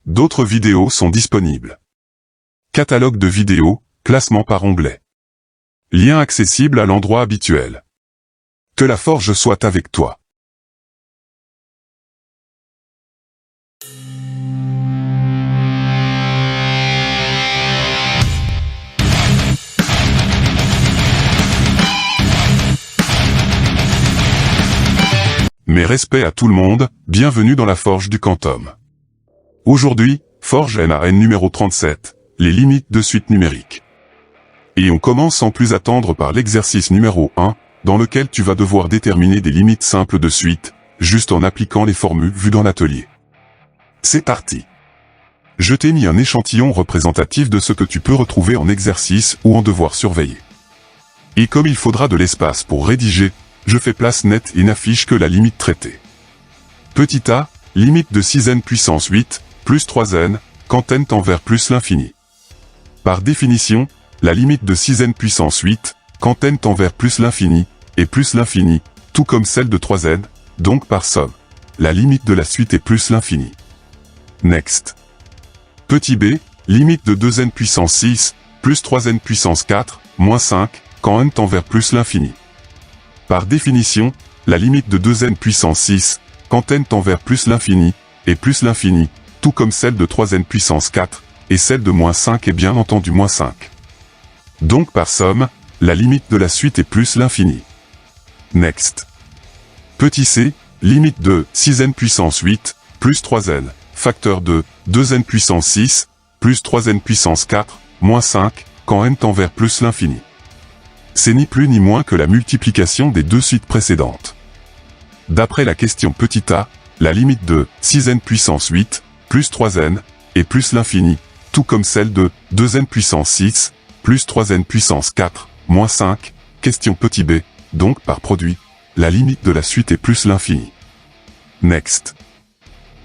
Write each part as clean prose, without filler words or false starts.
D'autres vidéos sont disponibles. Catalogue de vidéos, classement par onglet. Lien accessible à l'endroit habituel. Que la forge soit avec toi. Mes respects à tout le monde, bienvenue dans la forge du Quantum. Aujourd'hui, forge NAN numéro 37, les limites de suite numérique. Et on commence sans plus attendre par l'exercice numéro 1, dans lequel tu vas devoir déterminer des limites simples de suite, juste en appliquant les formules vues dans l'atelier. C'est parti. Je t'ai mis un échantillon représentatif de ce que tu peux retrouver en exercice ou en devoir surveiller. Et comme il faudra de l'espace pour rédiger, je fais place nette et n'affiche que la limite traitée. Petit a, limite de 6n puissance 8, plus 3n, quand n tend vers plus l'infini. Par définition, la limite de 6n puissance 8, quand n tend vers plus l'infini, est plus l'infini, tout comme celle de 3n, donc par somme. La limite de la suite est plus l'infini. Next. Petit b, limite de 2n puissance 6, plus 3n puissance 4, moins 5, quand n tend vers plus l'infini. Par définition, la limite de 2n puissance 6, quand n tend vers plus l'infini, est plus l'infini, tout comme celle de 3n puissance 4, et celle de moins 5 est bien entendu moins 5. Donc par somme, la limite de la suite est plus l'infini. Next. Petit c, limite de 6n puissance 8, plus 3n, facteur de 2n puissance 6, plus 3n puissance 4, moins 5, quand n tend vers plus l'infini. C'est ni plus ni moins que la multiplication des deux suites précédentes. D'après la question petit a, la limite de 6n puissance 8, plus 3n, est plus l'infini, tout comme celle de 2n puissance 6, plus 3n puissance 4, moins 5, question petit b, donc par produit, la limite de la suite est plus l'infini. Next.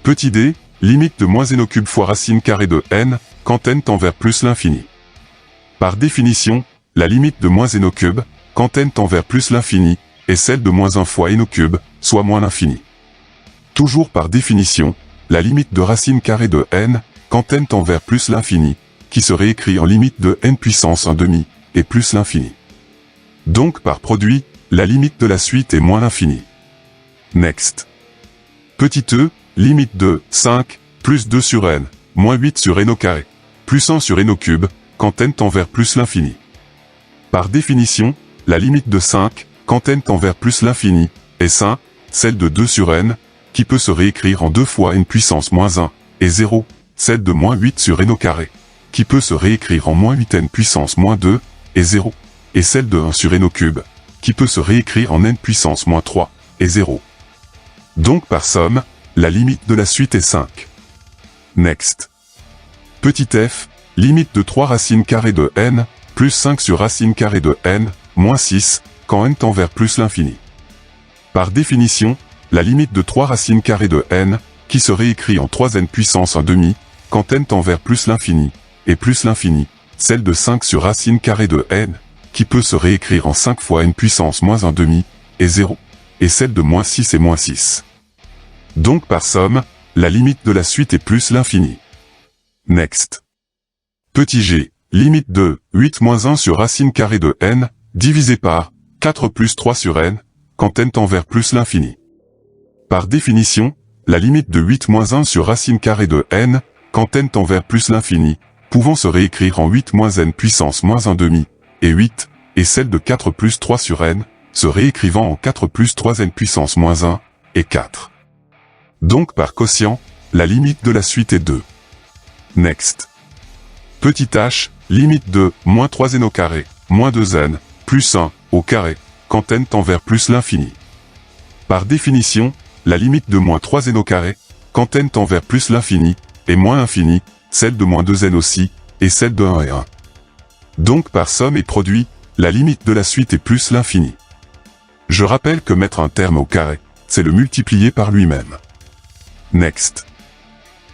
Petit d, limite de moins n au cube fois racine carrée de n, quand n tend vers plus l'infini. Par définition, la limite de moins n au cube, quand n tend vers plus l'infini, est celle de moins 1 fois n au cube, soit moins l'infini. Toujours par définition, la limite de racine carrée de n, quand n tend vers plus l'infini, qui se réécrit en limite de n puissance 1 demi, est plus l'infini. Donc par produit, la limite de la suite est moins l'infini. Next. Petit e, limite de 5, plus 2 sur n, moins 8 sur n au carré, plus 1 sur n au cube, quand n tend vers plus l'infini. Par définition, la limite de 5, quand n tend vers plus l'infini, est 5, celle de 2 sur n, qui peut se réécrire en 2 fois n puissance moins 1, et 0, celle de moins 8 sur n au carré, qui peut se réécrire en moins 8n puissance moins 2, et 0, et celle de 1 sur n au cube, qui peut se réécrire en n puissance moins 3, et 0. Donc par somme, la limite de la suite est 5. Next. Petit f, limite de 3 racines carrées de n, plus 5 sur racine carrée de n, moins 6, quand n tend vers plus l'infini. Par définition, la limite de 3 racines carrées de n, qui se réécrit en 3n puissance 1 demi, quand n tend vers plus l'infini, est plus l'infini, celle de 5 sur racine carrée de n, qui peut se réécrire en 5 fois n puissance moins 1 demi, et 0, et celle de moins 6 et moins 6. Donc par somme, la limite de la suite est plus l'infini. Next. Petit g, limite de 8 moins 1 sur racine carrée de n, divisé par 4 plus 3 sur n, quand n tend vers plus l'infini. Par définition, la limite de 8 moins 1 sur racine carrée de n, quand n tend vers plus l'infini, pouvant se réécrire en 8 moins n puissance moins 1 demi, et 8, et celle de 4 plus 3 sur n, se réécrivant en 4 plus 3n puissance moins 1, et 4. Donc par quotient, la limite de la suite est 2. Next. Petit h, limite de moins 3n au carré, moins 2n, plus 1, au carré, quand n tend vers plus l'infini. Par définition, la limite de moins 3n au carré, quand n tend vers plus l'infini, est moins infini, celle de moins 2n aussi, et celle de 1 et 1. Donc par somme et produit, la limite de la suite est plus l'infini. Je rappelle que mettre un terme au carré, c'est le multiplier par lui-même. Next.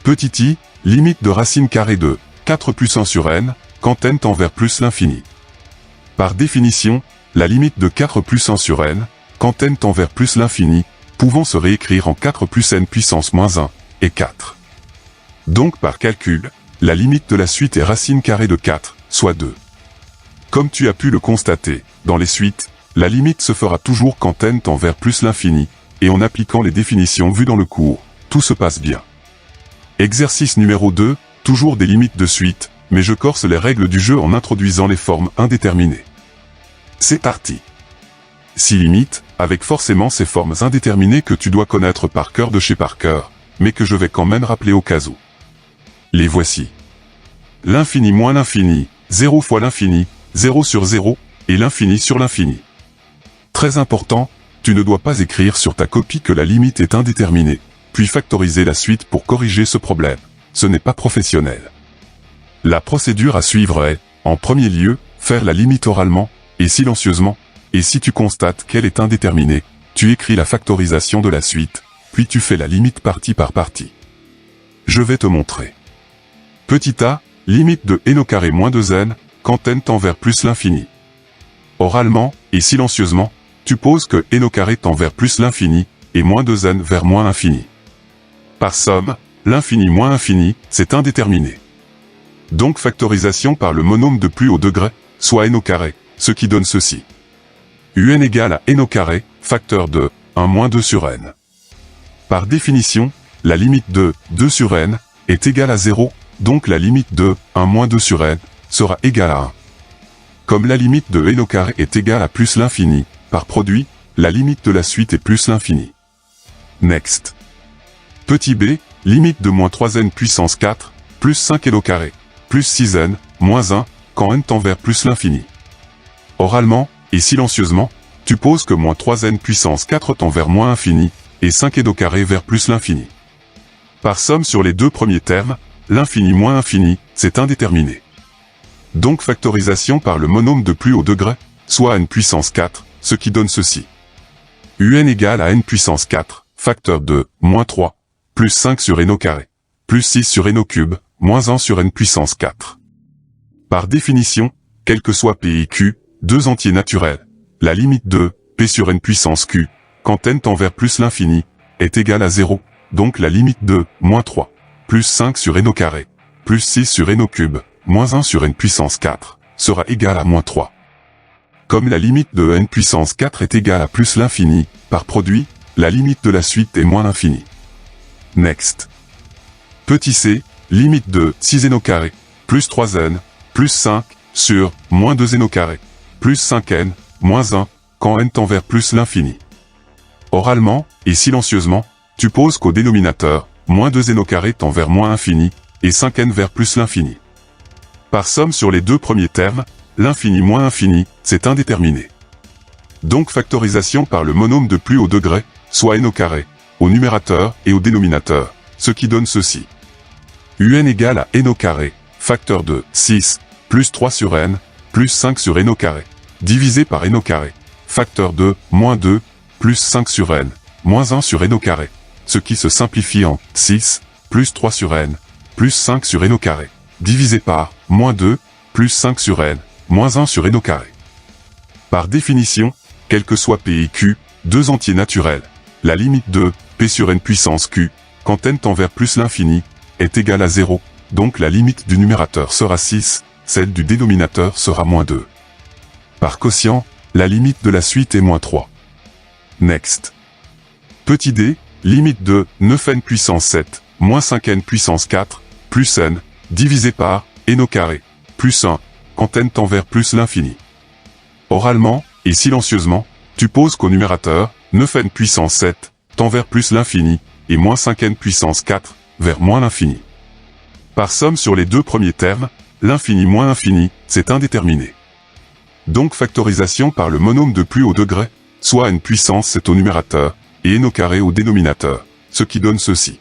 Petit i, limite de racine carrée de 4 plus 1 sur n, quand n tend vers plus l'infini. Par définition, la limite de 4 plus 1 sur n, quand n tend vers plus l'infini, pouvant se réécrire en 4 plus n puissance moins 1, et 4. Donc par calcul, la limite de la suite est racine carrée de 4, soit 2. Comme tu as pu le constater, dans les suites, la limite se fera toujours quand n tend vers plus l'infini, et en appliquant les définitions vues dans le cours, tout se passe bien. Exercice numéro 2, toujours des limites de suite, mais je corse les règles du jeu en introduisant les formes indéterminées. C'est parti. 6 limites, avec forcément ces formes indéterminées que tu dois connaître par cœur de chez Parker, mais que je vais quand même rappeler au cas où. Les voici. L'infini moins l'infini, 0 fois l'infini, 0 sur 0, et l'infini sur l'infini. Très important, tu ne dois pas écrire sur ta copie que la limite est indéterminée, puis factoriser la suite pour corriger ce problème. Ce n'est pas professionnel. La procédure à suivre est, en premier lieu, faire la limite oralement, et silencieusement, et si tu constates qu'elle est indéterminée, tu écris la factorisation de la suite, puis tu fais la limite partie par partie. Je vais te montrer. Petit a, limite de n au carré moins 2n, quand n tend vers plus l'infini. Oralement, et silencieusement, tu poses que n au carré tend vers plus l'infini, et moins 2n vers moins l'infini. Par somme, l'infini moins infini, c'est indéterminé. Donc factorisation par le monôme de plus haut degré, soit n au carré, ce qui donne ceci. Un égale à n au carré, facteur de 1 moins 2 sur n. Par définition, la limite de 2 sur n est égale à 0, donc la limite de 1 moins 2 sur n sera égale à 1. Comme la limite de n au carré est égale à plus l'infini, par produit, la limite de la suite est plus l'infini. Next. Petit b, limite de moins 3n puissance 4, plus 5n au carré, plus 6n, moins 1, quand n tend vers plus l'infini. Oralement, et silencieusement, tu poses que moins 3n puissance 4 tend vers moins infini, et 5n au carré vers plus l'infini. Par somme sur les deux premiers termes, l'infini moins infini, c'est indéterminé. Donc factorisation par le monôme de plus haut degré, soit n puissance 4, ce qui donne ceci. Un égale à n puissance 4, facteur de moins 3, plus 5 sur n au carré, plus 6 sur n au cube, moins 1 sur n puissance 4. Par définition, quel que soit p et q, deux entiers naturels, la limite de p sur n puissance q, quand n tend vers plus l'infini, est égale à 0, donc la limite de moins 3, plus 5 sur n au carré, plus 6 sur n au cube, moins 1 sur n puissance 4, sera égale à moins 3. Comme la limite de n puissance 4 est égale à plus l'infini, par produit, la limite de la suite est moins l'infini. Next. Petit c, limite de 6n au carré, plus 3n, plus 5, sur, moins 2n au carré, plus 5n, moins 1, quand n tend vers plus l'infini. Oralement, et silencieusement, tu poses qu'au dénominateur, moins 2n au carré tend vers moins infini, et 5n vers plus l'infini. Par somme sur les deux premiers termes, l'infini moins infini, c'est indéterminé. Donc factorisation par le monôme de plus haut degré, soit n au carré, au numérateur et au dénominateur, ce qui donne ceci. Un égale à n au carré, facteur de 6, plus 3 sur n, plus 5 sur n au carré, divisé par n au carré, facteur de moins 2, plus 5 sur n, moins 1 sur n au carré, ce qui se simplifie en 6, plus 3 sur n, plus 5 sur n au carré, divisé par moins 2, plus 5 sur n, moins 1 sur n au carré. Par définition, quel que soit p et q, deux entiers naturels, la limite de p sur n puissance q, quand n tend vers plus l'infini, est égale à 0, donc la limite du numérateur sera 6, celle du dénominateur sera moins 2. Par quotient, la limite de la suite est moins 3. Next. Petit d, limite de 9n puissance 7, moins 5n puissance 4, plus n, divisé par n au carré, plus 1, quand n tend vers plus l'infini. Oralement, et silencieusement, tu poses qu'au numérateur, 9n puissance 7, tend vers plus l'infini, et moins 5n puissance 4, vers moins l'infini. Par somme sur les deux premiers termes, l'infini moins infini, c'est indéterminé. Donc factorisation par le monôme de plus haut degré, soit n puissance 7 au numérateur, et n au carré au dénominateur, ce qui donne ceci.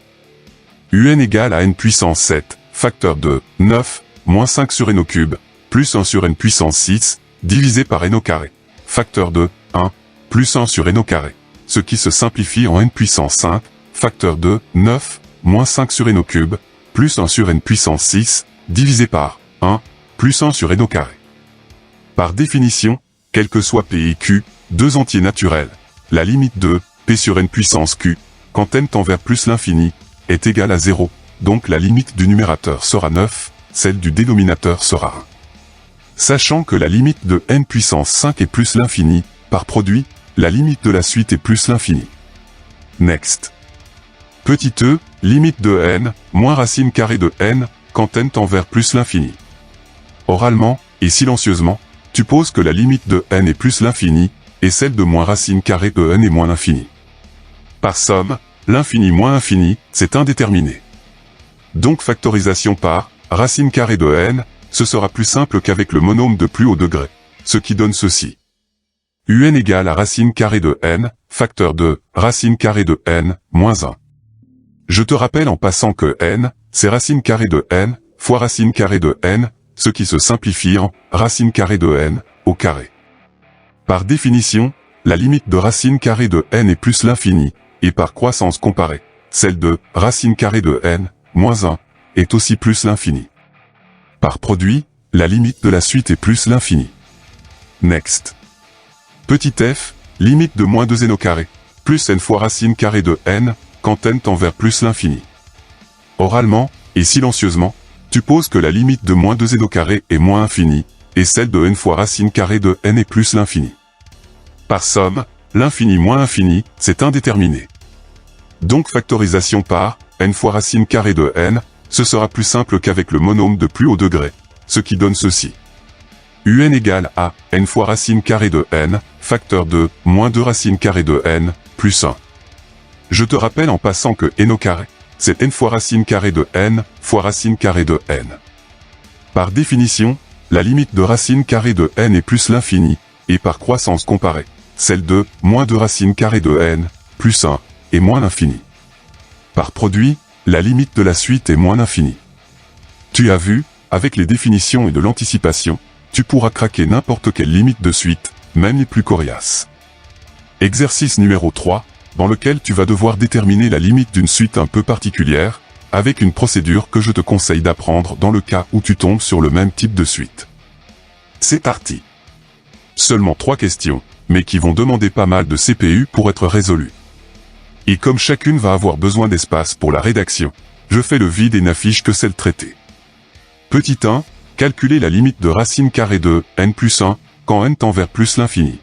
Un égale à n puissance 7, facteur de 9, moins 5 sur n au cube, plus 1 sur n puissance 6, divisé par n au carré, facteur de 1, plus 1 sur n au carré, ce qui se simplifie en n puissance 5, facteur de 9, moins 5 sur n au cube, plus 1 sur n puissance 6, divisé par 1, plus 1 sur n au carré. Par définition, quel que soit p et q, deux entiers naturels, la limite de p sur n puissance q, quand n tend vers plus l'infini, est égale à 0, donc la limite du numérateur sera 9, celle du dénominateur sera 1. Sachant que la limite de n puissance 5 est plus l'infini, par produit, la limite de la suite est plus l'infini. Next. Petit e, limite de n, moins racine carrée de n, quand n tend vers plus l'infini. Oralement, et silencieusement, tu poses que la limite de n est plus l'infini, et celle de moins racine carrée de n est moins l'infini. Par somme, l'infini moins infini, c'est indéterminé. Donc factorisation par racine carrée de n, ce sera plus simple qu'avec le monôme de plus haut degré, ce qui donne ceci. Un égale à racine carrée de n, facteur de racine carrée de n, moins 1. Je te rappelle en passant que n, c'est racine carrée de n, fois racine carrée de n, ce qui se simplifie en racine carrée de n, au carré. Par définition, la limite de racine carrée de n est plus l'infini, et par croissance comparée, celle de racine carrée de n, moins 1, est aussi plus l'infini. Par produit, la limite de la suite est plus l'infini. Next. Petit f, limite de moins 2n au carré, plus n fois racine carrée de n, quand n tend vers plus l'infini. Oralement, et silencieusement, tu poses que la limite de moins 2n au carré est moins infini, et celle de n fois racine carrée de n est plus l'infini. Par somme, l'infini moins infini, c'est indéterminé. Donc factorisation par n fois racine carrée de n, ce sera plus simple qu'avec le monôme de plus haut degré, ce qui donne ceci. Un égale à n fois racine carrée de n, facteur de moins 2 racine carrée de n, plus 1. Je te rappelle en passant que n au carré, c'est n fois racine carrée de n, fois racine carrée de n. Par définition, la limite de racine carrée de n est plus l'infini, et par croissance comparée, celle de moins 2 racine carrée de n, plus 1, est moins l'infini. Par produit, la limite de la suite est moins l'infini. Tu as vu, avec les définitions et de l'anticipation, tu pourras craquer n'importe quelle limite de suite, même les plus coriaces. Exercice numéro 3, dans lequel tu vas devoir déterminer la limite d'une suite un peu particulière, avec une procédure que je te conseille d'apprendre dans le cas où tu tombes sur le même type de suite. C'est parti. Seulement 3 questions, mais qui vont demander pas mal de CPU pour être résolues. Et comme chacune va avoir besoin d'espace pour la rédaction, je fais le vide et n'affiche que celle traitée. Petit 1, calculer la limite de racine carrée de n plus 1, quand n tend vers plus l'infini.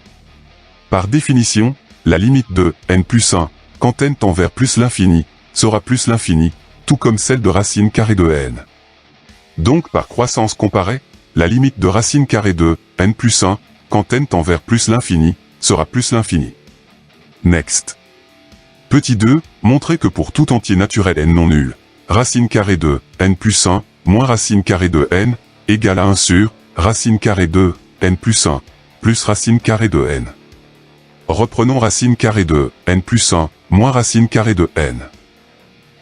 Par définition, la limite de n plus 1, quand n tend vers plus l'infini, sera plus l'infini, tout comme celle de racine carrée de n. Donc par croissance comparée, la limite de racine carrée de n plus 1, quand n tend vers plus l'infini, sera plus l'infini. Next. Petit 2, montrer que pour tout entier naturel n non nul, racine carrée de n plus 1, moins racine carrée de n, égale à 1 sur racine carrée de n plus 1, plus racine carrée de n. Reprenons racine carrée de n plus 1, moins racine carrée de n.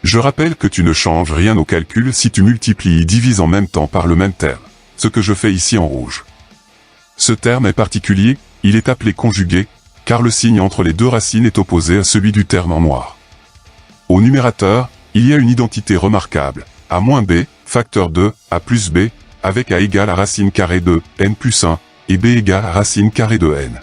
Je rappelle que tu ne changes rien au calcul si tu multiplies et divises en même temps par le même terme, ce que je fais ici en rouge. Ce terme est particulier, il est appelé conjugué, car le signe entre les deux racines est opposé à celui du terme en noir. Au numérateur, il y a une identité remarquable, a moins b, facteur de a plus b, avec a égale à racine carrée de n plus 1, et b égale à racine carrée de n.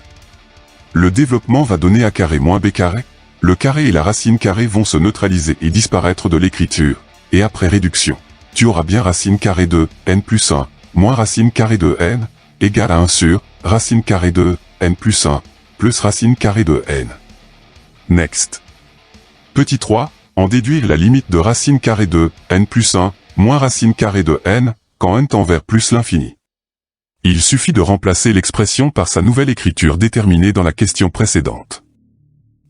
Le développement va donner a carré moins b carré, le carré et la racine carrée vont se neutraliser et disparaître de l'écriture, et après réduction, tu auras bien racine carrée de n plus 1, moins racine carrée de n, égale à 1 sur racine carrée de n plus 1, plus racine carrée de n. Next. Petit 3, en déduire la limite de racine carrée de n plus 1, moins racine carrée de n, quand n tend vers plus l'infini. Il suffit de remplacer l'expression par sa nouvelle écriture déterminée dans la question précédente.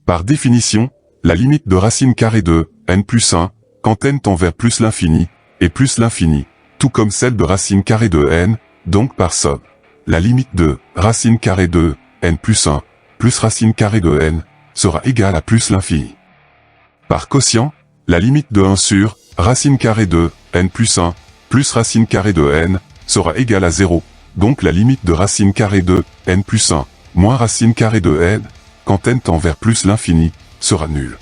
Par définition, la limite de racine carrée de n plus 1, quand n tend vers plus l'infini, est plus l'infini, tout comme celle de racine carrée de n, donc par somme. La limite de racine carrée de n plus 1, plus racine carrée de n, sera égale à plus l'infini. Par quotient, la limite de 1 sur racine carrée de n plus 1, plus racine carrée de n, sera égale à 0, donc la limite de racine carrée de n plus 1, moins racine carrée de n, quand n tend vers plus l'infini, sera nulle.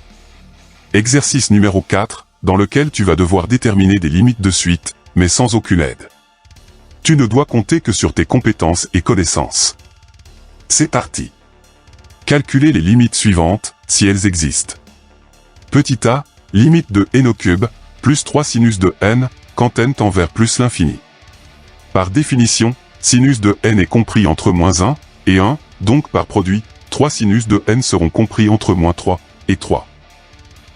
Exercice numéro 4, dans lequel tu vas devoir déterminer des limites de suite, mais sans aucune aide. Tu ne dois compter que sur tes compétences et connaissances. C'est parti. Calculer les limites suivantes, si elles existent. Petit a, limite de n au cube, plus 3 sinus de n, quand n tend vers plus l'infini. Par définition, sinus de n est compris entre moins 1 et 1, donc par produit, 3 sinus de n seront compris entre moins 3 et 3.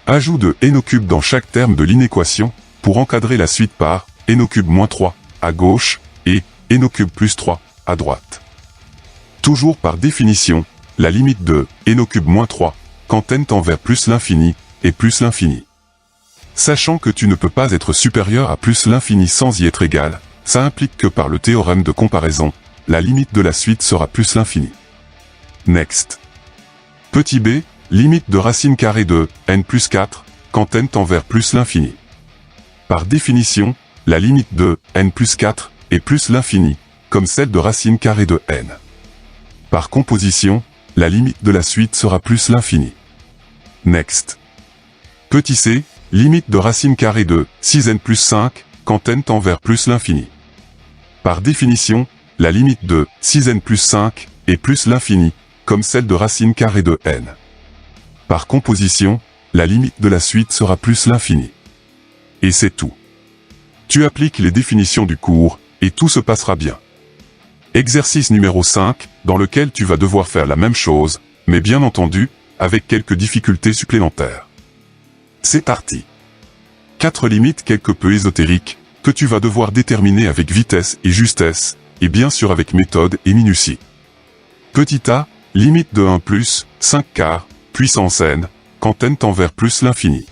Ajout de n au cube dans chaque terme de l'inéquation, pour encadrer la suite par n au cube moins 3 à gauche et n au cube plus 3 à droite. Toujours par définition, la limite de n au cube moins 3, quand n tend vers plus l'infini, est plus l'infini. Sachant que tu ne peux pas être supérieur à plus l'infini sans y être égal, ça implique que par le théorème de comparaison, la limite de la suite sera plus l'infini. Next. Petit b, limite de racine carrée de n plus 4, quand n tend vers plus l'infini. Par définition, la limite de n plus 4 est plus l'infini, comme celle de racine carrée de n. Par composition, la limite de la suite sera plus l'infini. Next. Petit c, limite de racine carrée de 6n plus 5, quand n tend vers plus l'infini. Par définition, la limite de 6n plus 5 est plus l'infini, comme celle de racine carrée de n. Par composition, la limite de la suite sera plus l'infini. Et c'est tout. Tu appliques les définitions du cours, et tout se passera bien. Exercice numéro 5, dans lequel tu vas devoir faire la même chose, mais bien entendu, avec quelques difficultés supplémentaires. C'est parti. 4 limites quelque peu ésotériques, que tu vas devoir déterminer avec vitesse et justesse, et bien sûr avec méthode et minutie. Petit a, limite de 1 plus 5 quarts, puissance n, quand n tend vers plus l'infini.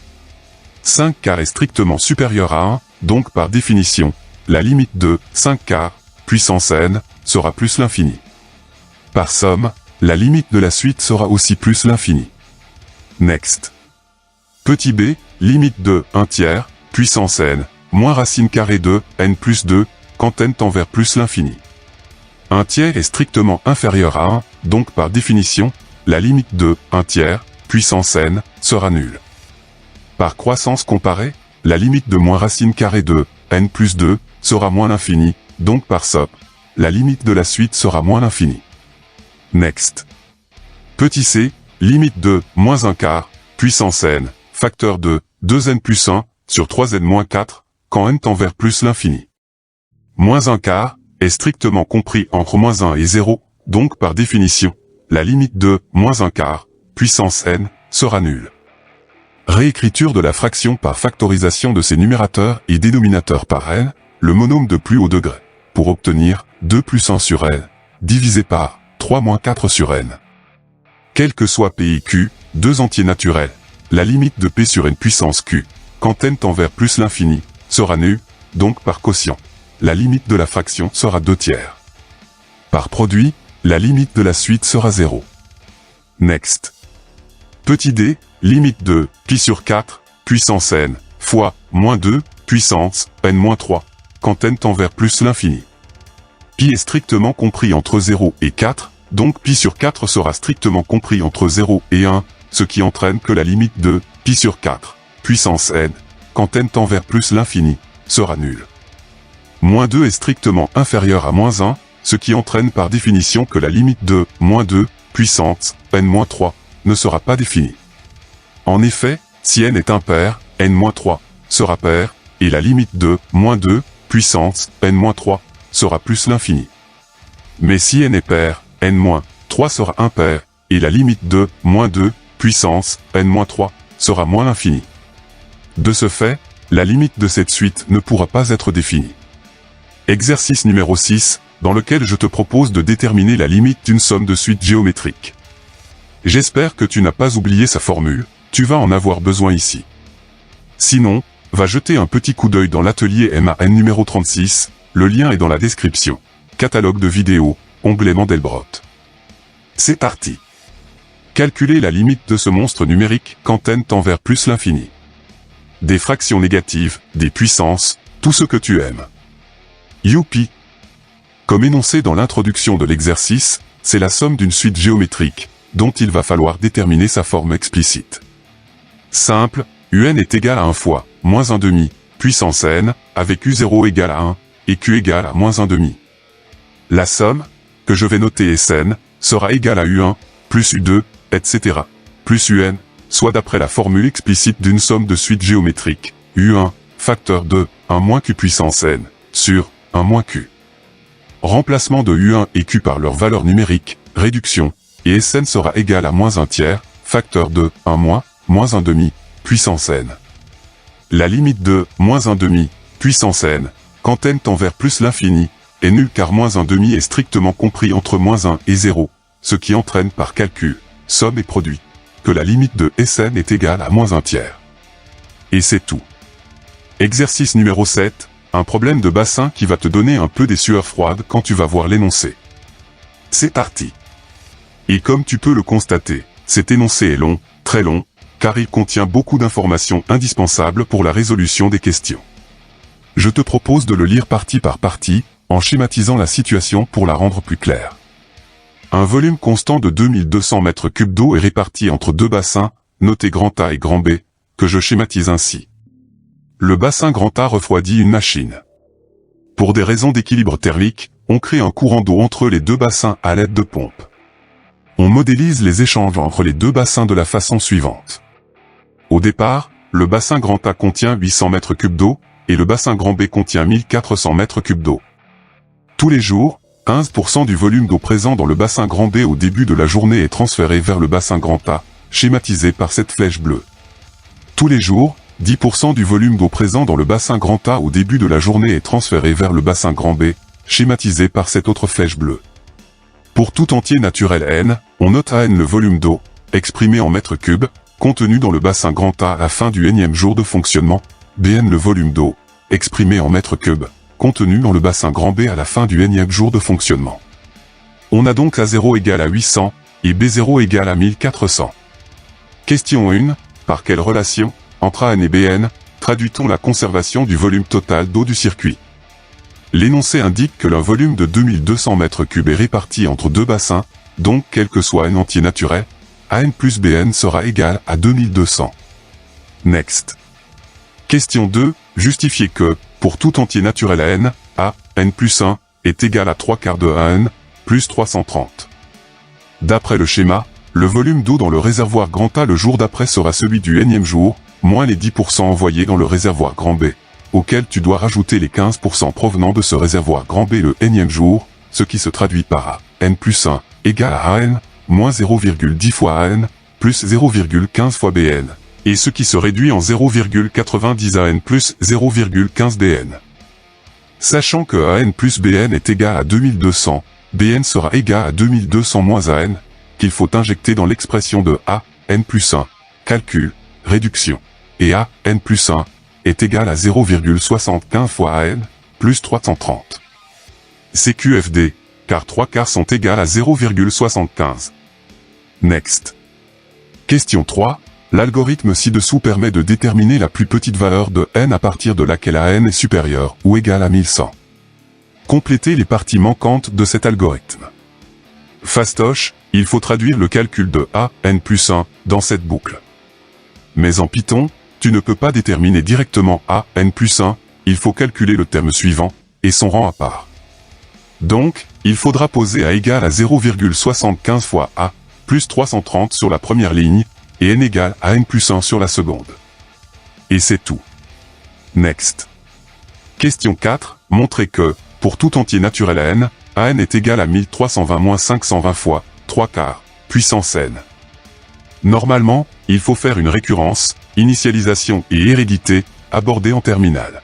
5 quarts est strictement supérieur à 1, donc par définition, la limite de 5 quarts, puissance n, sera plus l'infini. Par somme, la limite de la suite sera aussi plus l'infini. Next. Petit b, limite de 1 tiers, puissance n, moins racine carrée de n plus 2, quand n tend vers plus l'infini. 1 tiers est strictement inférieur à 1, donc par définition, la limite de 1 tiers, puissance n, sera nulle. Par croissance comparée, la limite de moins racine carrée de n plus 2 sera moins l'infini, donc par somme, la limite de la suite sera moins l'infini. Next. Petit c, limite de moins 1 quart, puissance n, facteur de 2n plus 1 sur 3n moins 4, quand n tend vers plus l'infini. Moins 1 quart est strictement compris entre moins 1 et 0, donc par définition, la limite de moins 1 quart, puissance n, sera nulle. Réécriture de la fraction par factorisation de ses numérateurs et dénominateurs par n, le monôme de plus haut degré, pour obtenir 2 plus 1 sur n, divisé par 3 moins 4 sur n. Quel que soit p et q, deux entiers naturels, la limite de p sur n puissance q, quand n tend vers plus l'infini, sera nulle, donc par quotient, la limite de la fraction sera 2 tiers. Par produit, la limite de la suite sera 0. Next. Petit d, limite de pi sur 4, puissance n, fois, moins 2, puissance, n moins 3, quand n tend vers plus l'infini. Pi est strictement compris entre 0 et 4, donc pi sur 4 sera strictement compris entre 0 et 1, ce qui entraîne que la limite de pi sur 4, puissance n, quand n tend vers plus l'infini, sera nulle. Moins 2 est strictement inférieur à moins 1, ce qui entraîne par définition que la limite de moins 2, puissance, n moins 3, ne sera pas définie. En effet, si n est impair, n moins 3 sera pair, et la limite de moins 2, puissance, n moins 3, sera plus l'infini. Mais si n est pair, n moins 3 sera impair, et la limite de moins 2, puissance, n moins 3, sera moins l'infini. De ce fait, la limite de cette suite ne pourra pas être définie. Exercice numéro 6, dans lequel je te propose de déterminer la limite d'une somme de suites géométriques. J'espère que tu n'as pas oublié sa formule, tu vas en avoir besoin ici. Sinon, va jeter un petit coup d'œil dans l'atelier MAN numéro 36, le lien est dans la description. Catalogue de vidéos, onglet Mandelbrot. C'est parti. Calculer la limite de ce monstre numérique quand n tend vers plus l'infini. Des fractions négatives, des puissances, tout ce que tu aimes. Youpi. Comme énoncé dans l'introduction de l'exercice, c'est la somme d'une suite géométrique, dont il va falloir déterminer sa forme explicite. Simple, un est égal à 1 fois, moins 1 demi, puissance n, avec u0 égale à 1, et q égale à moins 1 demi. La somme, que je vais noter Sn, sera égale à u1, plus u2, etc., plus un, soit d'après la formule explicite d'une somme de suite géométrique, u1, facteur de 1 moins q puissance n, sur 1 moins q. Remplacement de u1 et q par leur valeur numérique, réduction, et Sn sera égal à moins 1 tiers, facteur de 1 moins, moins 1 demi, puissance n. La limite de moins 1 demi, puissance n, quand n tend vers plus l'infini, est nulle car moins 1 demi est strictement compris entre moins 1 et 0, ce qui entraîne par calcul, somme et produit, que la limite de Sn est égale à moins 1 tiers. Et c'est tout. Exercice numéro 7, un problème de bassin qui va te donner un peu des sueurs froides quand tu vas voir l'énoncé. C'est parti. Et comme tu peux le constater, cet énoncé est long, très long, car il contient beaucoup d'informations indispensables pour la résolution des questions. Je te propose de le lire partie par partie, en schématisant la situation pour la rendre plus claire. Un volume constant de 2200 mètres cubes d'eau est réparti entre deux bassins, notés grand A et grand B, que je schématise ainsi. Le bassin grand A refroidit une machine. Pour des raisons d'équilibre thermique, on crée un courant d'eau entre les deux bassins à l'aide de pompes. On modélise les échanges entre les deux bassins de la façon suivante. Au départ, le bassin grand A contient 800 mètres cubes d'eau, et le bassin grand B contient 1400 mètres cubes d'eau. Tous les jours, 15% du volume d'eau présent dans le bassin grand B au début de la journée est transféré vers le bassin grand A, schématisé par cette flèche bleue. Tous les jours, 10% du volume d'eau présent dans le bassin grand A au début de la journée est transféré vers le bassin grand B, schématisé par cette autre flèche bleue. Pour tout entier naturel n, on note à n le volume d'eau, exprimé en mètres cubes, contenu dans le bassin grand A à la fin du nth jour de fonctionnement, bn le volume d'eau, exprimé en mètres cubes, contenu dans le bassin grand B à la fin du nth jour de fonctionnement. On a donc A0 égale à 800, et B0 égale à 1400. Question 1, par quelle relation, entre AN et BN, traduit-on la conservation du volume total d'eau du circuit? L'énoncé indique que le volume de 2200 mètres cubes est réparti entre deux bassins, donc quel que soit n entier naturel, AN plus BN sera égal à 2200. Next. Question 2, justifiez que, pour tout entier naturel à n, A, n plus 1, est égal à 3/4 de AN, plus 330. D'après le schéma, le volume d'eau dans le réservoir grand A le jour d'après sera celui du nth jour, moins les 10% envoyés dans le réservoir grand B, auquel tu dois rajouter les 15% provenant de ce réservoir grand B le nth jour, ce qui se traduit par A, n plus 1, égale à AN, moins 0,10 fois AN, plus 0,15 fois BN, et ce qui se réduit en 0,90 AN plus 0,15 BN. Sachant que AN plus BN est égal à 2200, BN sera égal à 2200 moins AN, qu'il faut injecter dans l'expression de A, n plus 1, calcul, réduction, et A, n plus 1, est égal à 0,75 fois AN, plus 330. C'est QFD, car 3/4 sont égales à 0,75. Next. Question 3. L'algorithme ci-dessous permet de déterminer la plus petite valeur de n à partir de laquelle AN est supérieur ou égal à 1100. Complétez les parties manquantes de cet algorithme. Fastoche, il faut traduire le calcul de A, n plus 1, dans cette boucle. Mais en Python, tu ne peux pas déterminer directement A, n plus 1, il faut calculer le terme suivant, et son rang à part. Donc, il faudra poser A égale à 0,75 fois A, plus 330 sur la première ligne, et n égale à n plus 1 sur la seconde. Et c'est tout. Next. Question 4, montrez que, pour tout entier naturel à n, AN est égal à 1320 moins 520 fois 3/4, puissance n. Normalement, il faut faire une récurrence, initialisation et hérédité, abordée en terminale.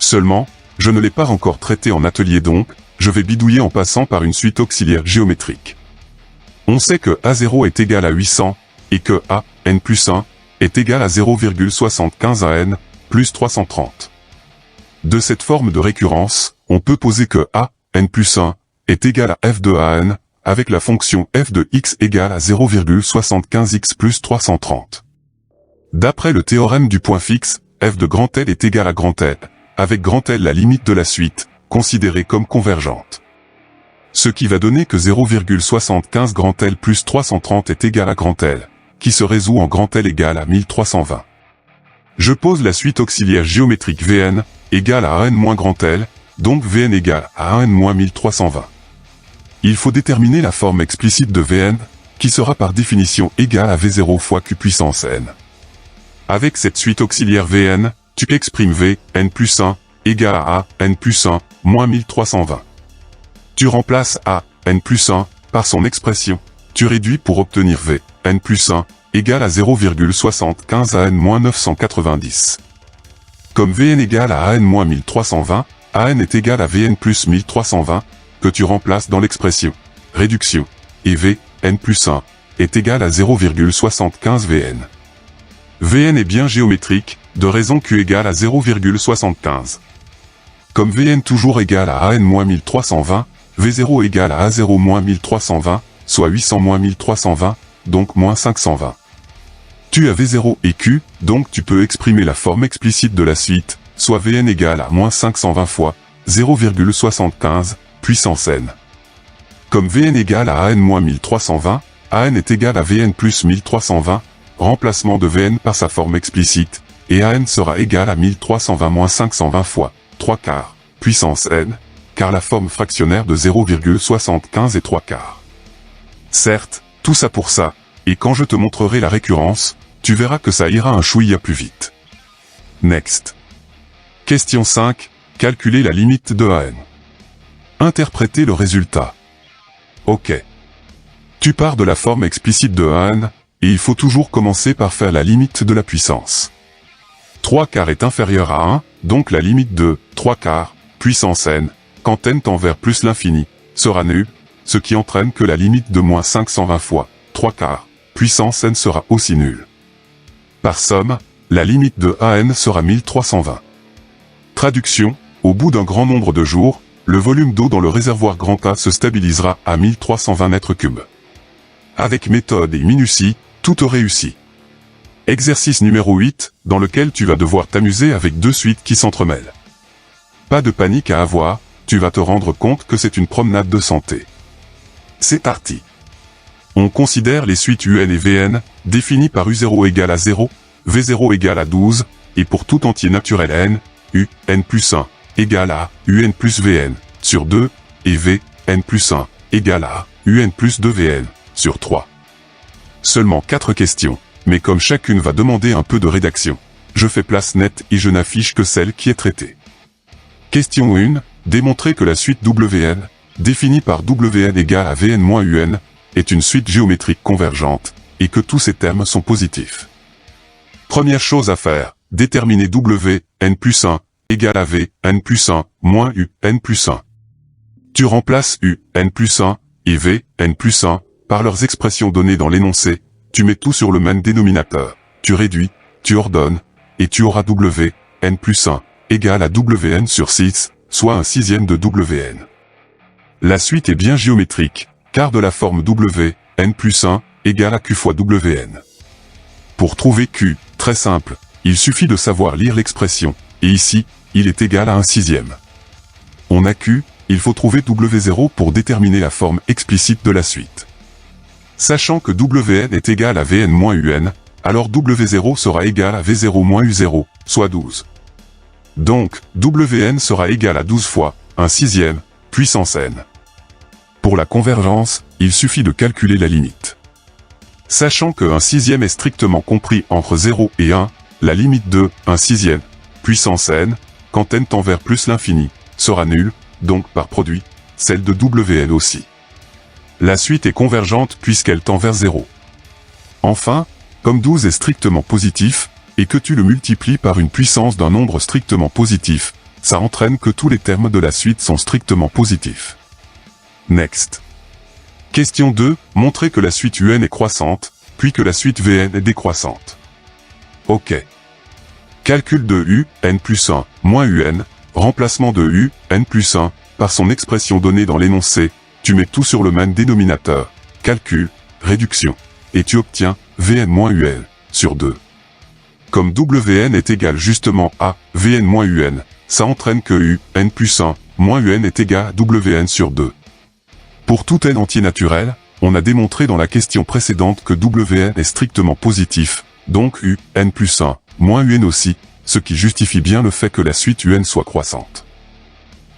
Seulement, je ne l'ai pas encore traité en atelier donc, je vais bidouiller en passant par une suite auxiliaire géométrique. On sait que A0 est égal à 800, et que A, n plus 1, est égal à 0,75 AN, plus 330. De cette forme de récurrence, on peut poser que A, n plus 1, est égal à f de AN, avec la fonction f de x égale à 0,75x plus 330. D'après le théorème du point fixe, f de grand L est égal à grand L, avec grand L la limite de la suite, considérée comme convergente. Ce qui va donner que 0,75 grand L plus 330 est égal à grand L, qui se résout en grand L égale à 1320. Je pose la suite auxiliaire géométrique Vn, égale à AN moins grand L, donc Vn égale à AN moins 1320. Il faut déterminer la forme explicite de Vn, qui sera par définition égale à V0 fois Q puissance n. Avec cette suite auxiliaire Vn, tu exprimes v, n plus 1, égale à a, n plus 1, moins 1320. Tu remplaces a, n plus 1, par son expression. Tu réduis pour obtenir v, n plus 1, égale à 0,75 à n moins 990. Comme vn égale à an moins 1320, an est égal à vn plus 1320, que tu remplaces dans l'expression réduction, et v, n plus 1, est égal à 0,75 vn. Vn est bien géométrique, de raison q égale à 0,75. Comme vn toujours égal à an moins 1320, v0 égale à a0 moins 1320, soit 800 moins 1320, donc moins 520. Tu as v0 et q, donc tu peux exprimer la forme explicite de la suite, soit vn égale à moins 520 fois 0,75 puissance n. Comme vn égale à an moins 1320, an est égal à vn plus 1320, remplacement de vn par sa forme explicite, et an sera égal à 1320 moins 520 fois 3/4 puissance n, car la forme fractionnaire de 0,75 est 3/4. Certes, tout ça pour ça, et quand je te montrerai la récurrence, tu verras que ça ira un chouïa plus vite. Next. Question 5. Calculer la limite de an. Interpréter le résultat. Ok. Tu pars de la forme explicite de an, et il faut toujours commencer par faire la limite de la puissance. 3/4 est inférieur à 1, donc la limite de 3/4 puissance n, quand n tend vers plus l'infini, sera nulle, ce qui entraîne que la limite de moins 520 fois 3/4 puissance n sera aussi nulle. Par somme, la limite de an sera 1320. Traduction, au bout d'un grand nombre de jours, le volume d'eau dans le réservoir grand A se stabilisera à 1320 mètres cubes. Avec méthode et minutie, tout te réussit. Exercice numéro 8, dans lequel tu vas devoir t'amuser avec deux suites qui s'entremêlent. Pas de panique à avoir, tu vas te rendre compte que c'est une promenade de santé. C'est parti. On considère les suites un et vn, définies par u0 égale à 0, v0 égale à 12, et pour tout entier naturel n, n plus 1, égale à un plus vn, sur 2, et v, n plus 1, égale à un plus 2 vn, sur 3. Seulement 4 questions, mais comme chacune va demander un peu de rédaction, je fais place nette et je n'affiche que celle qui est traitée. Question 1, démontrer que la suite wn, définie par wn égale à vn moins un, est une suite géométrique convergente, et que tous ces termes sont positifs. Première chose à faire, déterminer w, n plus 1, égale à v, n plus 1, moins n plus 1. Tu remplaces n plus 1, et v, n plus 1, par leurs expressions données dans l'énoncé, tu mets tout sur le même dénominateur, tu réduis, tu ordonnes, et tu auras w, n plus 1, égale à wn sur 6, soit un sixième de wn. La suite est bien géométrique, car de la forme w, n plus 1, égale à q fois wn. Pour trouver q, très simple, il suffit de savoir lire l'expression, et ici, il est égal à un sixième. On a q, il faut trouver w0 pour déterminer la forme explicite de la suite. Sachant que wn est égal à vn moins un, alors w0 sera égal à v0 moins u0, soit 12. Donc, wn sera égal à 12 fois, un sixième, puissance n. Pour la convergence, il suffit de calculer la limite. Sachant que un sixième est strictement compris entre 0 et 1, la limite de 1 sixième, puissance n, quand n tend vers plus l'infini, sera nulle, donc par produit, celle de wn aussi. La suite est convergente puisqu'elle tend vers 0. Enfin, comme 12 est strictement positif, et que tu le multiplies par une puissance d'un nombre strictement positif, ça entraîne que tous les termes de la suite sont strictement positifs. Next. Question 2, montrer que la suite un est croissante, puis que la suite vn est décroissante. Ok. Calcul de n plus 1, moins un, remplacement de n plus 1, par son expression donnée dans l'énoncé, tu mets tout sur le même dénominateur, calcul, réduction, et tu obtiens vn moins un, sur 2. Comme wn est égal justement à vn moins un, ça entraîne que n plus 1, moins un est égal à wn sur 2. Pour tout n entier naturel, on a démontré dans la question précédente que wn est strictement positif, donc n plus 1, moins un aussi, ce qui justifie bien le fait que la suite un soit croissante.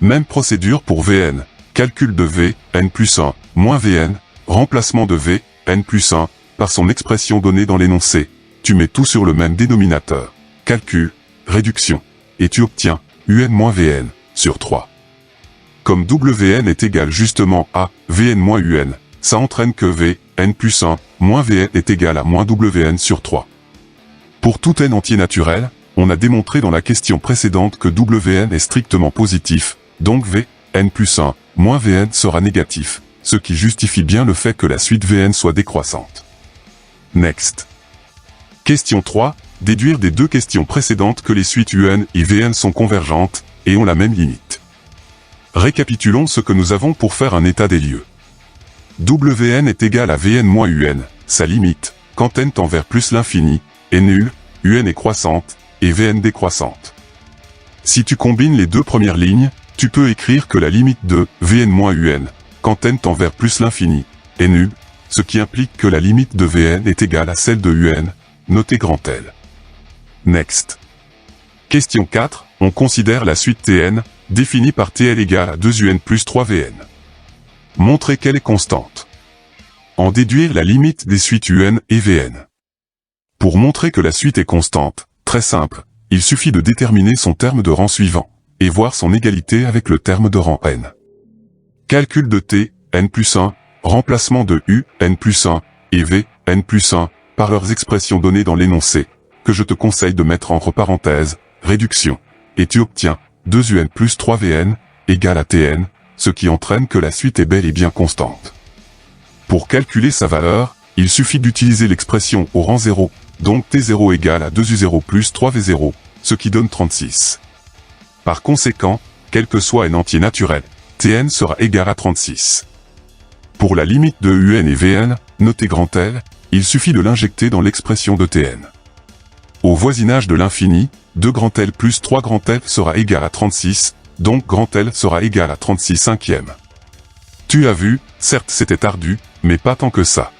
Même procédure pour vn, calcul de v, n plus 1, moins vn, remplacement de v, n plus 1, par son expression donnée dans l'énoncé, tu mets tout sur le même dénominateur, calcul, réduction, et tu obtiens UN-VN sur 3. Comme WN est égal justement à VN-UN, ça entraîne que Vn plus 1 moins Vn est égal à moins WN sur 3. Pour tout n entier naturel, on a démontré dans la question précédente que WN est strictement positif, donc Vn plus 1 moins Vn sera négatif, ce qui justifie bien le fait que la suite Vn soit décroissante. Next. Question 3. Déduire des deux questions précédentes que les suites UN et Vn sont convergentes, et ont la même limite. Récapitulons ce que nous avons pour faire un état des lieux. Wn est égal à Vn moins Un, sa limite, quand n tend vers plus l'infini, est nulle, Un est croissante, et Vn décroissante. Si tu combines les deux premières lignes, tu peux écrire que la limite de Vn moins Un, quand n tend vers plus l'infini, est nulle, ce qui implique que la limite de Vn est égale à celle de Un, notée grand L. Next. Question 4, on considère la suite Tn, définie par Tl égale à 2Un plus 3Vn. Montrer qu'elle est constante. En déduire la limite des suites Un et Vn. Pour montrer que la suite est constante, très simple, il suffit de déterminer son terme de rang suivant, et voir son égalité avec le terme de rang n. Calcul de T, n plus 1, remplacement de U, n plus 1, et V, n plus 1, par leurs expressions données dans l'énoncé, que je te conseille de mettre entre parenthèses, réduction, et tu obtiens 2Un plus 3Vn, égale à Tn, ce qui entraîne que la suite est bel et bien constante. Pour calculer sa valeur, il suffit d'utiliser l'expression au rang 0, donc T0 égale à 2U0 plus 3V0, ce qui donne 36. Par conséquent, quel que soit n entier naturel, Tn sera égal à 36. Pour la limite de Un et Vn, notée grand L, il suffit de l'injecter dans l'expression de Tn. Au voisinage de l'infini, 2 grand L plus 3 grand L sera égal à 36, donc grand L sera égal à 36 cinquièmes. Tu as vu, certes c'était ardu, mais pas tant que ça.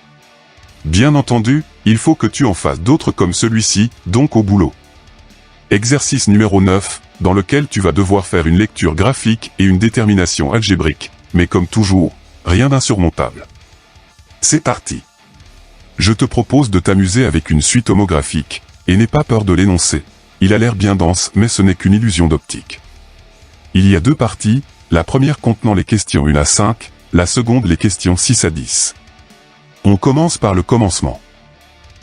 Bien entendu, il faut que tu en fasses d'autres comme celui-ci, donc au boulot. Exercice numéro 9, dans lequel tu vas devoir faire une lecture graphique et une détermination algébrique, mais comme toujours, rien d'insurmontable. C'est parti. Je te propose de t'amuser avec une suite homographique, et n'aie pas peur de l'énoncer. Il a l'air bien dense, mais ce n'est qu'une illusion d'optique. Il y a deux parties, la première contenant les questions 1 à 5, la seconde les questions 6 à 10. On commence par le commencement.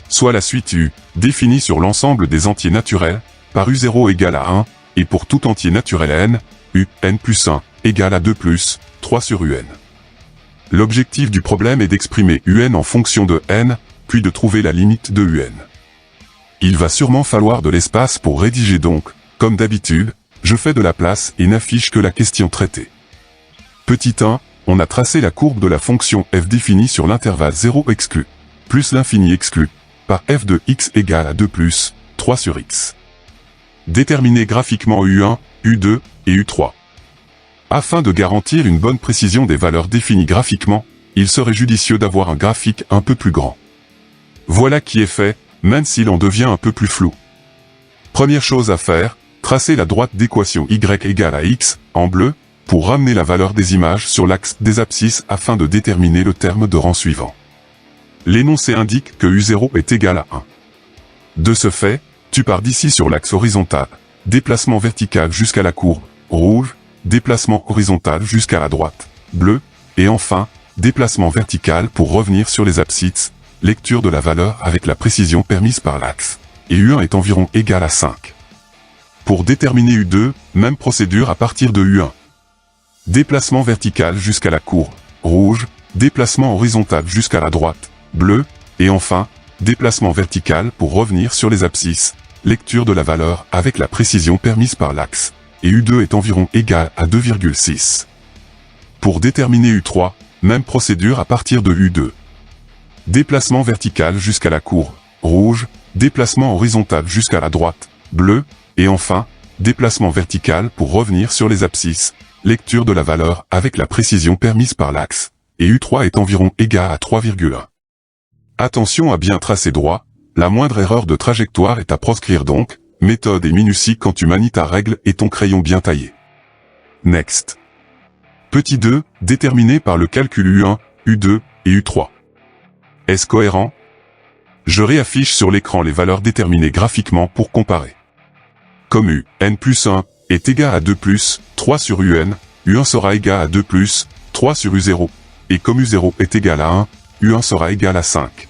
Soit la suite U, définie sur l'ensemble des entiers naturels, par U0 égale à 1, et pour tout entier naturel n, U, n plus 1, égale à 2 plus, 3 sur Un. L'objectif du problème est d'exprimer Un en fonction de n, puis de trouver la limite de Un. Il va sûrement falloir de l'espace pour rédiger donc, comme d'habitude, je fais de la place et n'affiche que la question traitée. Petit 1, on a tracé la courbe de la fonction f définie sur l'intervalle 0 exclu, plus l'infini exclu, par f de x égale à 2 plus, 3 sur x. Déterminer graphiquement U1, U2 et U3. Afin de garantir une bonne précision des valeurs définies graphiquement, il serait judicieux d'avoir un graphique un peu plus grand. Voilà qui est fait, même s'il en devient un peu plus flou. Première chose à faire, tracer la droite d'équation y égale à x, en bleu, pour ramener la valeur des images sur l'axe des abscisses afin de déterminer le terme de rang suivant. L'énoncé indique que U0 est égal à 1. De ce fait, tu pars d'ici sur l'axe horizontal, déplacement vertical jusqu'à la courbe, rouge, déplacement horizontal jusqu'à la droite, bleu, et enfin, déplacement vertical pour revenir sur les abscisses, lecture de la valeur avec la précision permise par l'axe, et U1 est environ égal à 5. Pour déterminer U2, même procédure à partir de U1. Déplacement vertical jusqu'à la courbe, rouge, déplacement horizontal jusqu'à la droite, bleu, et enfin, déplacement vertical pour revenir sur les abscisses, lecture de la valeur avec la précision permise par l'axe, et U2 est environ égal à 2,6. Pour déterminer U3, même procédure à partir de U2. Déplacement vertical jusqu'à la courbe, rouge, déplacement horizontal jusqu'à la droite, bleu, et enfin, déplacement vertical pour revenir sur les abscisses, lecture de la valeur avec la précision permise par l'axe, et U3 est environ égal à 3,1. Attention à bien tracer droit, la moindre erreur de trajectoire est à proscrire donc, méthode et minutie quand tu manies ta règle et ton crayon bien taillé. Next. Petit 2, déterminé par le calcul U1, U2 et U3. Est-ce cohérent? Je réaffiche sur l'écran les valeurs déterminées graphiquement pour comparer. Comme u, n plus 1, est égal à 2 plus 3 sur un, u1 sera égal à 2 plus 3 sur u0, et comme u0 est égal à 1, u1 sera égal à 5.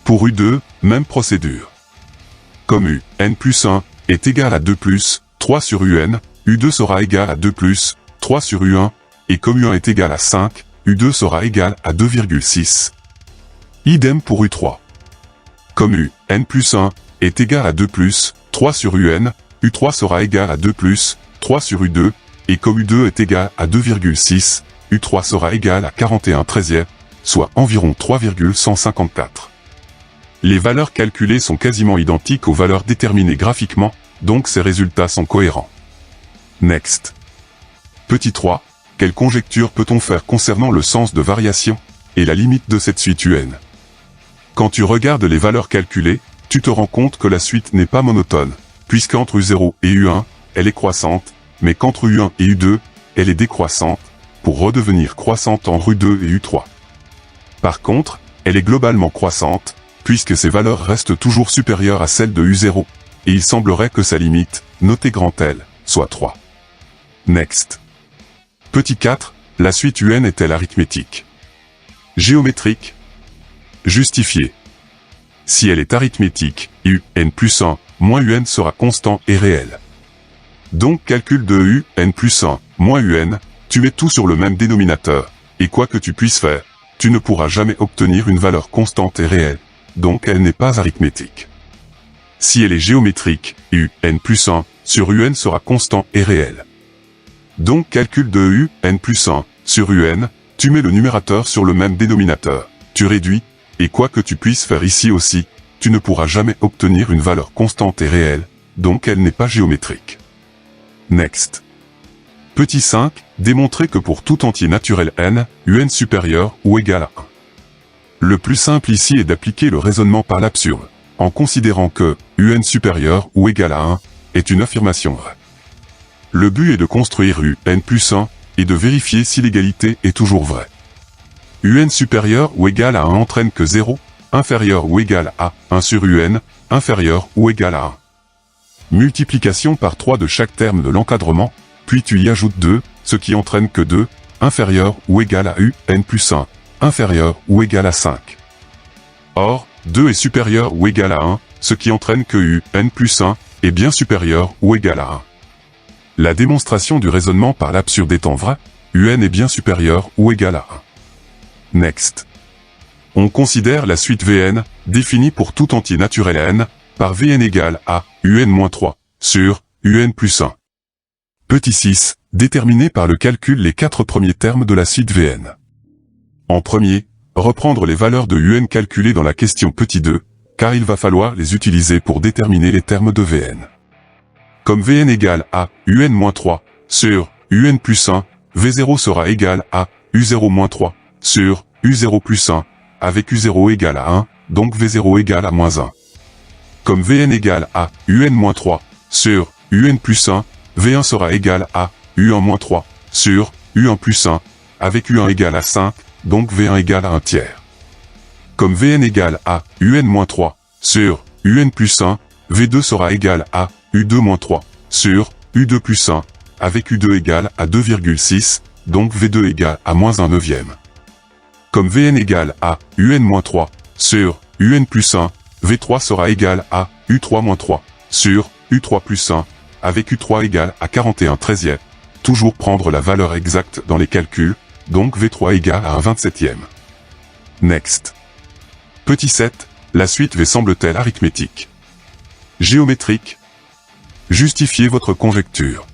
Pour u2, même procédure. Comme u, n plus 1, est égal à 2 plus 3 sur un, u2 sera égal à 2 plus 3 sur u1, et comme u1 est égal à 5, u2 sera égal à 2,6. Idem pour u3. Comme u, n plus 1, est égal à 2 plus 3 sur un, u3 sera égal à 2 plus 3 sur u2, et comme u2 est égal à 2,6, u3 sera égal à 41/13, soit environ 3,154. Les valeurs calculées sont quasiment identiques aux valeurs déterminées graphiquement, donc ces résultats sont cohérents. Next. Petit 3. Quelle conjecture peut-on faire concernant le sens de variation et la limite de cette suite UN? Quand tu regardes les valeurs calculées, tu te rends compte que la suite n'est pas monotone, puisqu'entre U0 et U1, elle est croissante, mais qu'entre U1 et U2, elle est décroissante, pour redevenir croissante entre U2 et U3. Par contre, elle est globalement croissante, puisque ses valeurs restent toujours supérieures à celles de U0, et il semblerait que sa limite, notée grand L, soit 3. Next. Petit 4, la suite UN est-elle arithmétique? Géométrique? Justifié. Si elle est arithmétique, u, n plus 1, moins un sera constant et réel. Donc calcul de u, n plus 1, moins un, tu mets tout sur le même dénominateur, et quoi que tu puisses faire, tu ne pourras jamais obtenir une valeur constante et réelle, donc elle n'est pas arithmétique. Si elle est géométrique, u, n plus 1, sur un sera constant et réel. Donc calcul de u, n plus 1, sur un, tu mets le numérateur sur le même dénominateur, tu réduis, et quoi que tu puisses faire ici aussi, tu ne pourras jamais obtenir une valeur constante et réelle, donc elle n'est pas géométrique. Next. Petit 5, démontrer que pour tout entier naturel n, un supérieur ou égal à 1. Le plus simple ici est d'appliquer le raisonnement par l'absurde, en considérant que un supérieur ou égal à 1 est une affirmation vraie. Le but est de construire un plus 1 et de vérifier si l'égalité est toujours vraie. Un supérieur ou égal à 1 entraîne que 0, inférieur ou égal à 1 sur un, inférieur ou égal à 1. Multiplication par 3 de chaque terme de l'encadrement, puis tu y ajoutes 2, ce qui entraîne que 2, inférieur ou égal à n plus 1, inférieur ou égal à 5. Or, 2 est supérieur ou égal à 1, ce qui entraîne que n plus 1 est bien supérieur ou égal à 1. La démonstration du raisonnement par l'absurde étant vraie, un est bien supérieur ou égal à 1. Next. On considère la suite Vn, définie pour tout entier naturel n, par Vn égale à un-3, sur un plus 1. Petit 6, déterminer par le calcul les 4 premiers termes de la suite Vn. En premier, reprendre les valeurs de un calculées dans la question petit 2, car il va falloir les utiliser pour déterminer les termes de Vn. Comme Vn égale à un-3, sur un plus 1, V0 sera égal à u0-3, sur u0 plus 1, avec u0 égale à 1, donc v0 égale à moins 1. Comme Vn égale à un-3, sur un plus 1, V1 sera égal à u1-3, sur u1 plus 1, avec u1 égale à 5, donc V1 égale à 1 tiers. Comme Vn égale à un-3, sur un plus 1, V2 sera égal à u2-3, sur u2 plus 1, avec u2 égale à 2,6, donc V2 égale à moins 1 neuvième. Comme Vn égale à un-3, sur un plus 1, V3 sera égal à u3-3, sur u3 plus 1, avec u3 égale à 41/13, toujours prendre la valeur exacte dans les calculs, donc V3 égale à 1/27. Next. Petit 7, la suite V semble-t-elle arithmétique? Géométrique? Justifiez votre conjecture.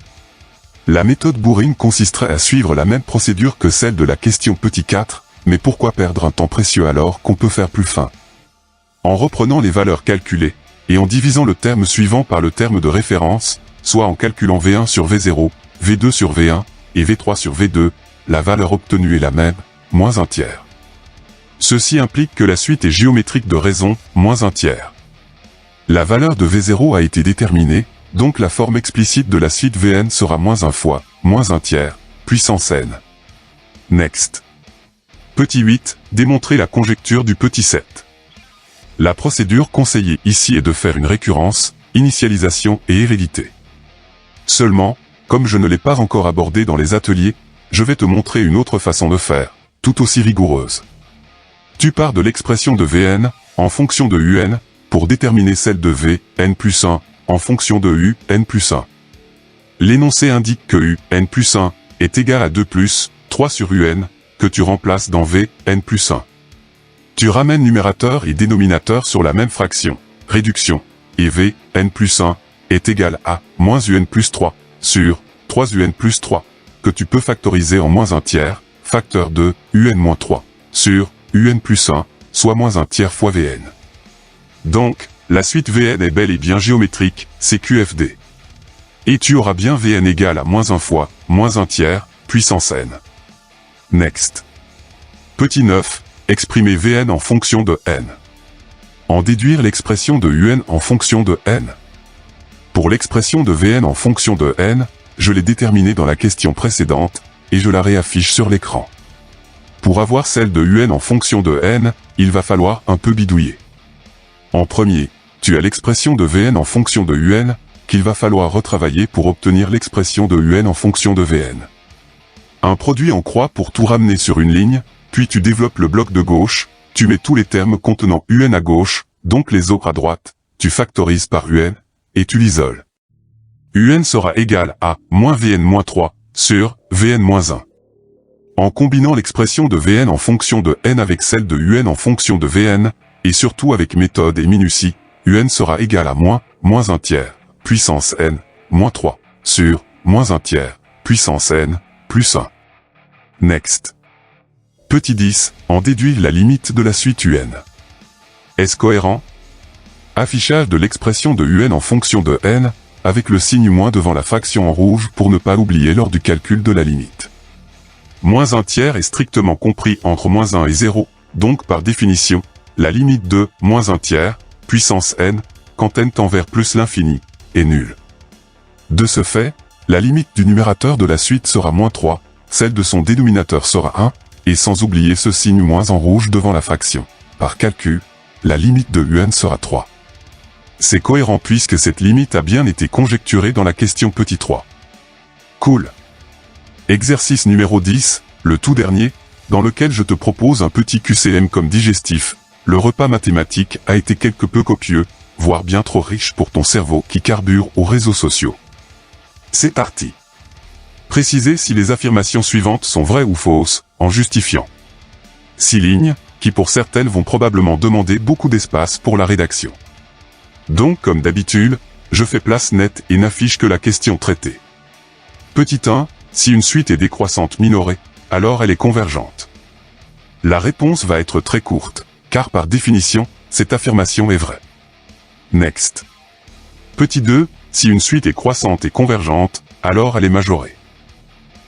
La méthode bourrine consisterait à suivre la même procédure que celle de la question petit 4, mais pourquoi perdre un temps précieux alors qu'on peut faire plus fin? En reprenant les valeurs calculées, et en divisant le terme suivant par le terme de référence, soit en calculant V1 sur V0, V2 sur V1, et V3 sur V2, la valeur obtenue est la même, moins 1 tiers. Ceci implique que la suite est géométrique de raison, moins 1 tiers. La valeur de V0 a été déterminée, donc la forme explicite de la suite Vn sera moins 1 fois, moins 1 tiers, puissance n. Next. Petit 8, démontrer la conjecture du petit 7. La procédure conseillée ici est de faire une récurrence, initialisation et hérédité. Seulement, comme je ne l'ai pas encore abordé dans les ateliers, je vais te montrer une autre façon de faire, tout aussi rigoureuse. Tu pars de l'expression de Vn, en fonction de Un, pour déterminer celle de Vn plus 1, en fonction de Un plus 1. L'énoncé indique que Un plus 1 est égal à 2 plus 3 sur Un, que tu remplaces dans Vn plus 1. Tu ramènes numérateur et dénominateur sur la même fraction, réduction, et Vn plus 1 est égal à moins Un plus 3 sur 3 Un plus 3, que tu peux factoriser en moins un tiers, facteur de Un moins 3, sur Un plus 1, soit moins un tiers fois Vn. Donc, la suite Vn est bel et bien géométrique, c'est QFD. Et tu auras bien Vn égale à moins 1 fois, moins un tiers, puissance n. Next. Petit 9, exprimer Vn en fonction de n. En déduire l'expression de Un en fonction de n. Pour l'expression de Vn en fonction de n, je l'ai déterminée dans la question précédente, et je la réaffiche sur l'écran. Pour avoir celle de Un en fonction de n, il va falloir un peu bidouiller. En premier, tu as l'expression de Vn en fonction de Un, qu'il va falloir retravailler pour obtenir l'expression de Un en fonction de Vn. Un produit en croix pour tout ramener sur une ligne, puis tu développes le bloc de gauche, tu mets tous les termes contenant Un à gauche, donc les autres à droite, tu factorises par Un, et tu l'isoles. Un sera égal à moins Vn moins 3 sur Vn moins 1. En combinant l'expression de Vn en fonction de n avec celle de Un en fonction de Vn, et surtout avec méthode et minutie, Un sera égal à moins un tiers, puissance n, moins 3, sur moins un tiers, puissance n, plus 1. Next. Petit 10, en déduire la limite de la suite Un. Est-ce cohérent? Affichage de l'expression de Un en fonction de n, avec le signe moins devant la fraction en rouge pour ne pas l'oublier lors du calcul de la limite. Moins un tiers est strictement compris entre moins 1 et 0, donc par définition, la limite de moins un tiers, puissance n, quand n tend vers plus l'infini, est nulle. De ce fait, la limite du numérateur de la suite sera moins 3, celle de son dénominateur sera 1, et sans oublier ce signe moins en rouge devant la fraction. Par calcul, la limite de Un sera 3. C'est cohérent puisque cette limite a bien été conjecturée dans la question petit 3. Cool. Exercice numéro 10, le tout dernier, dans lequel je te propose un petit QCM comme digestif. Le repas mathématique a été quelque peu copieux, voire bien trop riche pour ton cerveau qui carbure aux réseaux sociaux. C'est parti. Précisez si les affirmations suivantes sont vraies ou fausses, en justifiant. 6 lignes, qui pour certaines vont probablement demander beaucoup d'espace pour la rédaction. Donc comme d'habitude, je fais place nette et n'affiche que la question traitée. Petit 1, si une suite est décroissante minorée, alors elle est convergente. La réponse va être très courte, car par définition, cette affirmation est vraie. Next. Petit 2, si une suite est croissante et convergente, alors elle est majorée.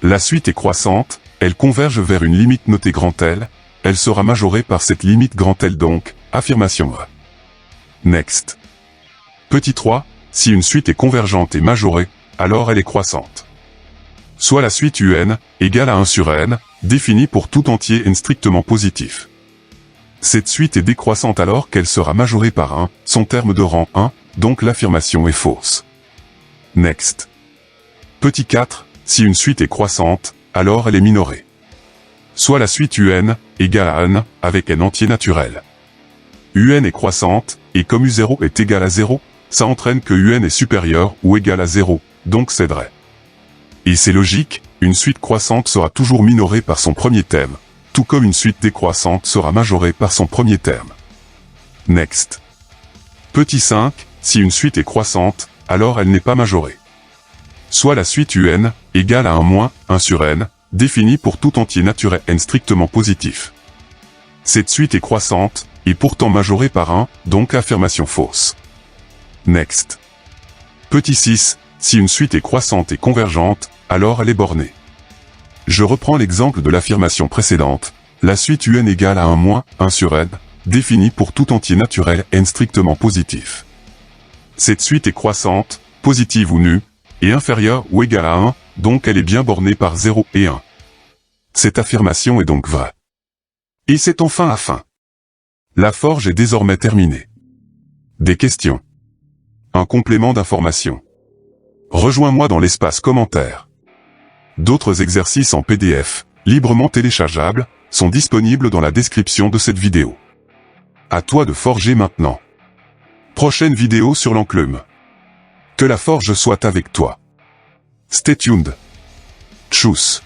La suite est croissante, elle converge vers une limite notée grand L, elle sera majorée par cette limite grand L donc, affirmation vraie. Next. Petit 3, si une suite est convergente et majorée, alors elle est croissante. Soit la suite Un, égale à 1 sur n, définie pour tout entier n strictement positif. Cette suite est décroissante alors qu'elle sera majorée par 1, son terme de rang 1, donc l'affirmation est fausse. Next. Petit 4, si une suite est croissante, alors elle est minorée. Soit la suite Un, égale à n, avec n entier naturel. Un est croissante, et comme U0 est égal à 0, ça entraîne que Un est supérieur ou égal à 0, donc c'est vrai. Et c'est logique, une suite croissante sera toujours minorée par son premier terme, tout comme une suite décroissante sera majorée par son premier terme. Next. Petit 5, si une suite est croissante, alors elle n'est pas majorée. Soit la suite Un, égale à un sur n, définie pour tout entier naturel n strictement positif. Cette suite est croissante, et pourtant majorée par 1, donc affirmation fausse. Next. Petit 6, si une suite est croissante et convergente, alors elle est bornée. Je reprends l'exemple de l'affirmation précédente, la suite Un égale à un sur n, définie pour tout entier naturel n strictement positif. Cette suite est croissante, positive ou nue, et inférieure ou égale à 1, donc elle est bien bornée par 0 et 1. Cette affirmation est donc vraie. Et c'est enfin la fin. La forge est désormais terminée. Des questions. Un complément d'information. Rejoins-moi dans l'espace commentaire. D'autres exercices en PDF, librement téléchargeables, sont disponibles dans la description de cette vidéo. À toi de forger maintenant. Prochaine vidéo sur l'enclume. Que la forge soit avec toi. Stay tuned. Tchuss.